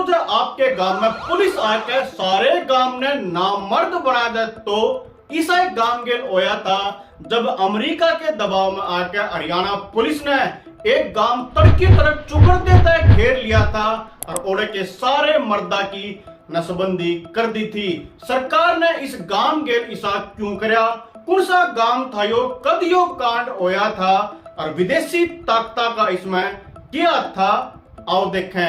Suppose आपके गांव में पुलिस आके सारे गांव ने नामर्द बना दे तो ऐसा एक गांव गेल होया था जब अमेरिका के दबाव में आकर हरियाणा पुलिस ने एक गांव तड़की तरफ चुकर देता घेर लिया था और ओड़े के सारे मर्दा की नसबंदी कर दी थी। सरकार ने इस गांव गेल ऐसा क्यों करया, कौन सा गांव था यो, कद यो कांड होया था और विदेशी ताकता का इसमें क्या था, आओ देखें।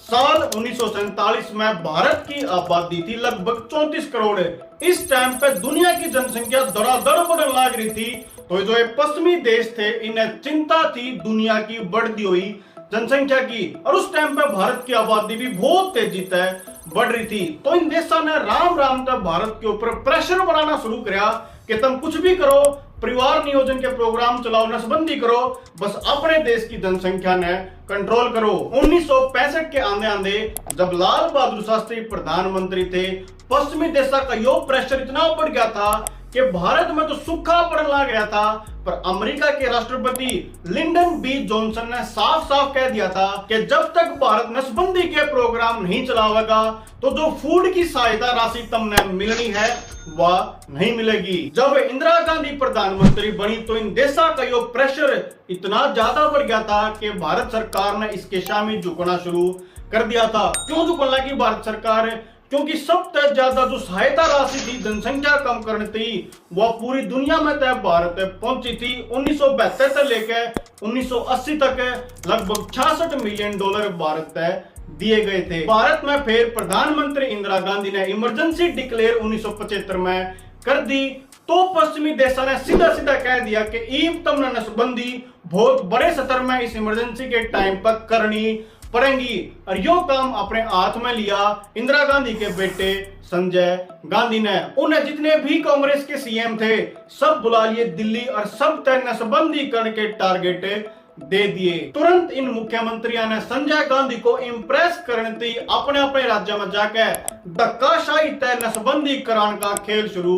साल 1947 में भारत की आबादी थी लगभग 34 करोड़। इस टाइम पे दुनिया की जनसंख्या धड़ाधड़ बढ़ने लग रही थी, तो जो ये पश्चिमी देश थे इन्हें चिंता थी दुनिया की बढ़ती हुई जनसंख्या की, और उस टाइम पे भारत की आबादी भी बहुत तेजी से बढ़ रही थी। तो इन देशों ने राम राम तक भारत के ऊपर प्रेशर बनाना शुरू किया कि तुम कुछ भी करो, परिवार नियोजन के प्रोग्राम चलाओ, नसबंदी करो, बस अपने देश की जनसंख्या ने कंट्रोल करो। 1965 के आंदे आंदे जब लाल बहादुर शास्त्री प्रधानमंत्री थे, पश्चिमी देशों का यो प्रेशर इतना बढ़ गया था कि भारत में तो सूखा पड़ने लग गया था, पर अमेरिका के राष्ट्रपति लिंडन बी जॉनसन ने साफ साफ कह दिया था कि जब तक भारत नसबंदी के प्रोग्राम नहीं चलावेगा तो जो फूड की सहायता राशि तुमने मिलनी है वह नहीं मिलेगी। जब इंदिरा गांधी प्रधानमंत्री बनी तो इन देशों का यो प्रेशर इतना ज्यादा बढ़ गया था कि भारत सरकार ने इसके शामिल झुकना शुरू कर दिया था। क्यों झुकना की भारत सरकार, क्योंकि सबसे ज्यादा जो सहायता राशि थी जनसंख्या कम करनी थी वह पूरी दुनिया में तय भारत पहुंची थी। 1972 से लेकर 1980 तक लगभग $66 मिलियन भारत तय दिए गए थे। भारत में फिर प्रधानमंत्री इंदिरा गांधी ने इमरजेंसी डिक्लेयर 1975 में कर दी, तो पश्चिमी देशों ने सीधा सीधा कह दिया कि ईब तुमने नसबंदी बहुत बड़े स्तर में इस इमरजेंसी के टाइम पर करनी पड़ेंगी, और यो काम अपने हाथ में लिया इंदिरा गांधी के बेटे संजय गांधी ने। उन्हें जितने भी कांग्रेस के सीएम थे सब बुला लिए दिल्ली और सब तय नसबंदी करने के टारगेट दे दिए। तुरंत इन मुख्यमंत्रियों ने संजय गांधी को इम्प्रेस करने थी, अपने अपने राज्य में जाकर धक्काशाही तय नसबंदी कराने का खेल शुरू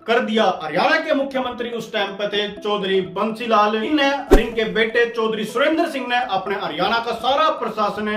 कर दिया। हरियाणा के मुख्यमंत्री उस टाइम पे थे चौधरी बंसीलाल, इनके बेटे चौधरी सुरेंद्र सिंह ने अपने हरियाणा का सारा प्रशासन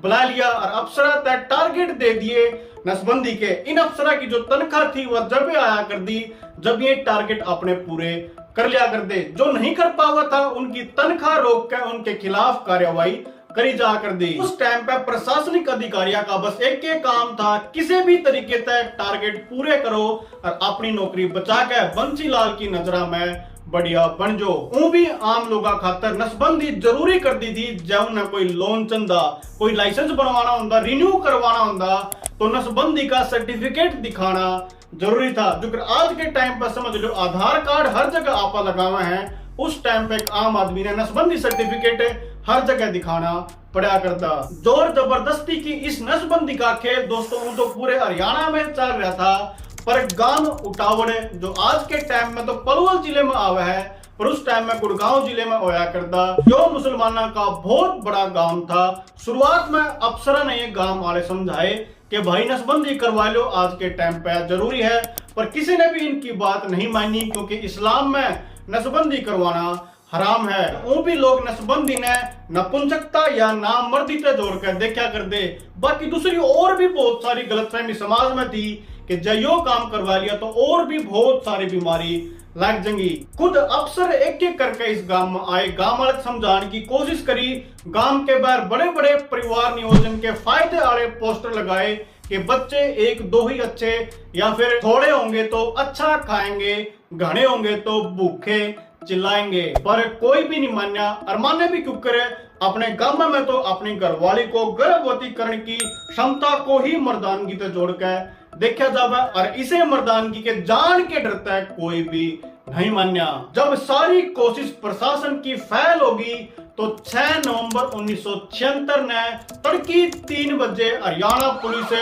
बुला लिया और अफसरा तय टारगेट दे दिए नसबंदी के। इन अफसरा की जो तनख्वाह थी वह जब आया कर दी जब ये टारगेट अपने पूरे कर लिया कर दे, जो नहीं कर पावा था उनकी तनख्वाह रोक कर उनके खिलाफ कार्यवाही करी जा कर दी। उस टाइम पे प्रशासनिक अधिकारियों का बस एक ही काम था, किसी भी तरीके तक टारगेट पूरे करो और अपनी नौकरी बचा के बंसीलाल की नजरा में बढ़िया बन जो। वो भी आम लोगों खातर नसबंदी जरूरी कर दी थी, जब उन्हें कोई लोन चंदा, कोई लाइसेंस बनवाना होता, रिन्यू करवाना होता, तो नसबंदी का सर्टिफिकेट दिखाना जरूरी था। जो आज के टाइम पर समझ लो आधार कार्ड हर जगह आपा लगावा है, उस टाइम पे एक आम आदमी ने नसबंदी सर्टिफिकेट हर जगह दिखाना पड़ा करता। जोर जबरदस्ती की इस नसबंदी का खेल दोस्तों तो पूरे हरियाणा में चल रहा था, पर गांव उटावड़ जो आज के टाइम में तो पलवल जिले में आवा है, पर उस टाइम में गुड़गांव जिले में होया करता, जो मुसलमानों का बहुत बड़ा गांव था। शुरुआत में अफसर ने ये गांव वाले समझाए कि भाई नसबंदी करवा लो, आज के टाइम पे जरूरी है, पर किसी ने भी इनकी बात नहीं मानी, क्योंकि इस्लाम में नसबंदी करवाना हराम है। वो भी लोग नसबंदी ने नपुंसकता या नामर्दी से जोड़कर देखा कर दे। बाकी दूसरी और भी बहुत सारी गलतफहमी समाज में थी कि जब यो काम करवा लिया तो और भी बहुत सारी बीमारी लग जाएंगी। खुद अफसर एक एक करके इस गांव में आए, गांव वाले समझाने की कोशिश करी, गांव के बाहर बड़े बड़े परिवार नियोजन के फायदे वाले पोस्टर लगाए कि बच्चे एक दो ही अच्छे, या फिर थोड़े होंगे तो अच्छा खाएंगे, घने होंगे तो भूखे चिल्लाएंगे, पर कोई भी नहीं मान्या। और माने भी क्यों करे, अपने गांव में तो अपनी घरवाली को गर्भवती करने की क्षमता को ही मर्दानगी से जोड़कर देखा जावे, और इसे मर्दानगी के जान के डरता है कोई भी नहीं मान्या। जब सारी कोशिश प्रशासन की फेल होगी तो 6 नवंबर 1976 ने तड़की 3 बजे हरियाणा पुलिस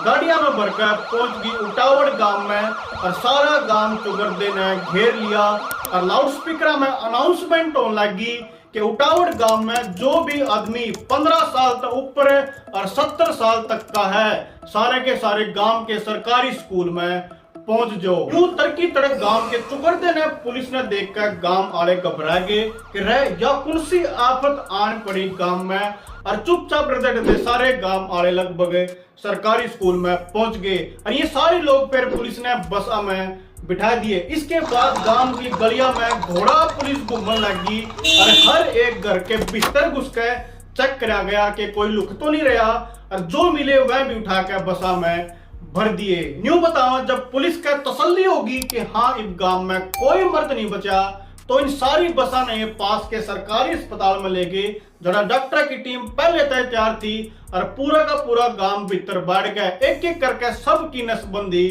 गाड़ियां में भरकर पहुंच गई उटावड़ गांव में, और सारा गांव चुगरदे ने घेर लिया और लाउड स्पीकर में अनाउंसमेंट होने लगी कि उटावड़ गांव में जो भी आदमी 15 साल तक ऊपर और 70 साल तक का है, सारे के सारे गांव के सरकारी स्कूल में पहुंच जाओ। यूं तरकी तड़क गांव के चुकरदे ने पुलिस ने देखकर गांव वाले घबरा गए कि रह या कौन सी आफत आन पड़ी गांव में, और चुपचाप रहते सारे गांव वाले लगभग सरकारी स्कूल में पहुंच गए और ये सारे लोग फिर पुलिस ने बसा में बिठा दिए। इसके बाद गांव की गलियां में घोड़ा पुलिस घूमने लगी और हर एक घर के बिस्तर घुस के चेक करा गया कि कोई लुक तो नहीं रहा, और जो मिले वह भी उठा के बसा में भर दिए। न्यू बताओ जब पुलिस का तसल्ली होगी कि हाँ इस गांव में कोई मर्द नहीं बचा, तो इन सारी बसा ने पास के सरकारी अस्पताल में ले गए, जरा डॉक्टर की टीम पहले तैयार थी और पूरा का पूरा गांव भीतर बढ़ गया, एक एक करके सबकी नसबंदी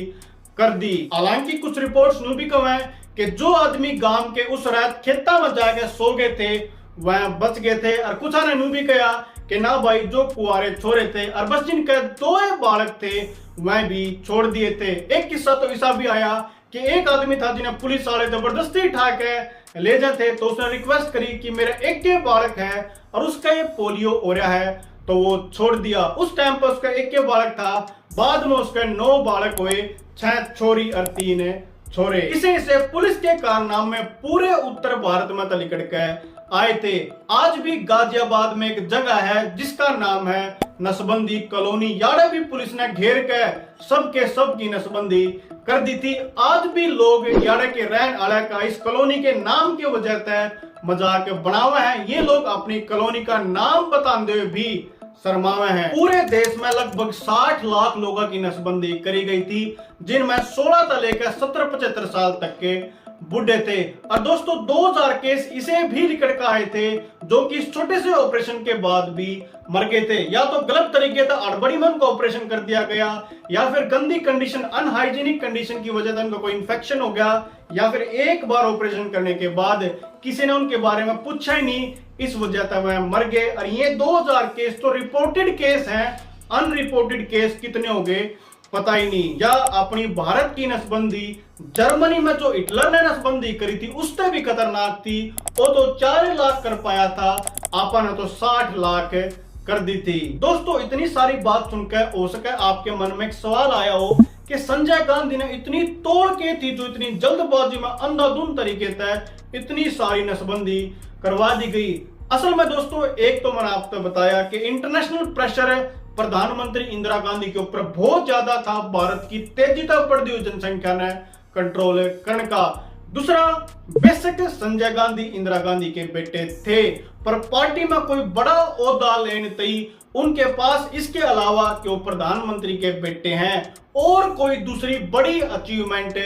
कर दी। हालांकि कुछ रिपोर्ट्स न्यू भी कम है कि जो आदमी गांव के उस रात खेता में जाके सो गए थे वह बच गए थे, और कुछ ने न्यू भी कहा कि ना भाई जो कुआरे छोरे थे और बस जिनके 2 बालक थे वह भी छोड़ दिए थे। एक किस्सा तो ऐसा भी आया कि एक आदमी था जिन्हें पुलिस वाले जबरदस्ती उठा के ले जाते, तो उसने रिक्वेस्ट करी कि मेरा एक बालक है और उसका ये पोलियो हो रहा है, तो वो छोड़ दिया। उस टाइम पर उसका एक बालक था, बाद में उसके 9 बालक हुए, 6 छोरी और 3 छोरे। इसे पुलिस के कारनामे पूरे उत्तर भारत में तलिकड़ के आए थे। आज भी गाजियाबाद में एक जगह है जिसका नाम है नसबंदी कॉलोनी, यार भी पुलिस ने घेर के सबकी नसबंदी कर दी थी। आज भी लोग यार के रहन वाले का इस कॉलोनी के नाम की वजह से मजाक बनावा है। ये लोग अपनी कॉलोनी का नाम बताते हुए भी शर्मावे हैं। पूरे देश में लगभग 60 लाख लोगों की नसबंदी करी गई थी, जिनमें 16 से लेकर 70-75 साल तक के बुढ़े थे। और दोस्तों 2000 केस इसे भी निकल कर आए थे जो कि इस छोटे से ऑपरेशन के बाद भी मर गए थे। या तो गलत तरीके से अड़बड़ी में उनको ऑपरेशन कर दिया गया, या फिर गंदी कंडीशन अनहाइजीनिक कंडीशन की वजह से उनको कोई इन्फेक्शन हो गया, या फिर एक बार ऑपरेशन करने के बाद किसी ने उनके बारे में पूछा ही नहीं, इस वजह से वह मर गए। और ये 2000 केस तो रिपोर्टेड केस हैं, अनरिपोर्टेड केस कितने हो गए पता ही नहीं। या अपनी भारत की नसबंदी जर्मनी में जो हिटलर ने नसबंदी करी थी उससे भी खतरनाक थी, वो तो 4 लाख कर पाया था, आपन ने तो 60 लाख कर दी थी। दोस्तों इतनी सारी बात सुनकर हो सके आपके मन में एक सवाल आया हो कि संजय गांधी ने इतनी तोड़ के थी जो इतनी जल्दबाजी में अंधाधुंध तरीके से इतनी सारी नसबंदी करवा दी गई। असल में दोस्तों एक तो मैंने आपको बताया कि इंटरनेशनल प्रेशर प्रधानमंत्री इंदिरा गांधी के ऊपर बहुत ज्यादा था, भारत की तेजी से बढ़ती हुई जनसंख्या ने कंट्रोल करने का। दूसरा, बेशक संजय गांधी इंदिरा गांधी के बेटे थे, पर पार्टी में कोई बड़ा ओहदा लेने थी उनके पास, इसके अलावा कि वो प्रधानमंत्री के बेटे हैं और कोई दूसरी बड़ी अचीवमेंट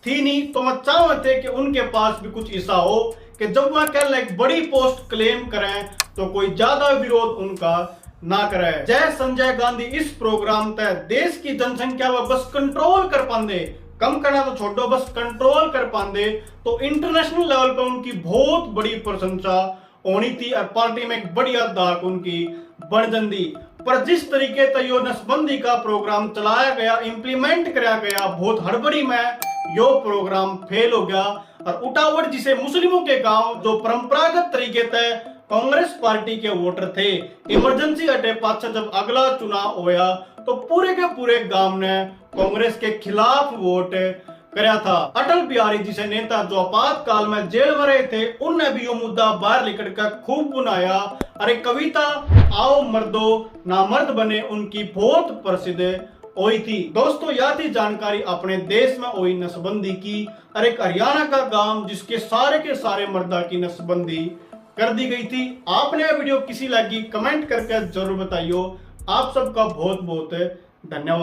थी नहीं। तो मैं चाहते थे कि उनके पास भी कुछ ऐसा हो कि जब वह कह एक बड़ी पोस्ट क्लेम करें तो कोई ज्यादा विरोध उनका ना करे। जय संजय गांधी इस प्रोग्राम तक देश की जनसंख्या में बस कंट्रोल कर पाते, कम करना तो छोड़ो, बस कंट्रोल कर पाते तो इंटरनेशनल लेवल पे उनकी बहुत बड़ी प्रशंसा होनी थी और पार्टी में एक बढ़िया दाग उनकी बन जाती। पर जिस तरीके से यो नसबंदी का प्रोग्राम चलाया गया, इंप्लीमेंट कराया गया, बहुत हड़बड़ी में यो प्रोग्राम फेल हो गया। और उठावट जिसे मुस्लिमों के गांव जो परंपरागत तरीके से कांग्रेस पार्टी के वोटर थे, इमरजेंसी हटे पाछा जब अगला चुनाव होया तो पूरे के पूरे गांव ने कांग्रेस के खिलाफ वोट कराया था। अटल बिहारी जिसे नेता जो आपातकाल में जेल में रहे थे, उनने भी ये मुद्दा बाहर लेकर कर खूब बुनाया। अरे कविता आओ मर्दो ना मर्द बने उनकी बहुत प्रसिद्ध हुई थी। दोस्तों यह थी जानकारी अपने देश में हुई नसबंदी की, और एक हरियाणा का गांव जिसके सारे के सारे मर्दा की नसबंदी कर दी गई थी। आपने यह वीडियो किसी लगी कमेंट करके जरूर बताइयो। आप सबका बहुत बहुत धन्यवाद।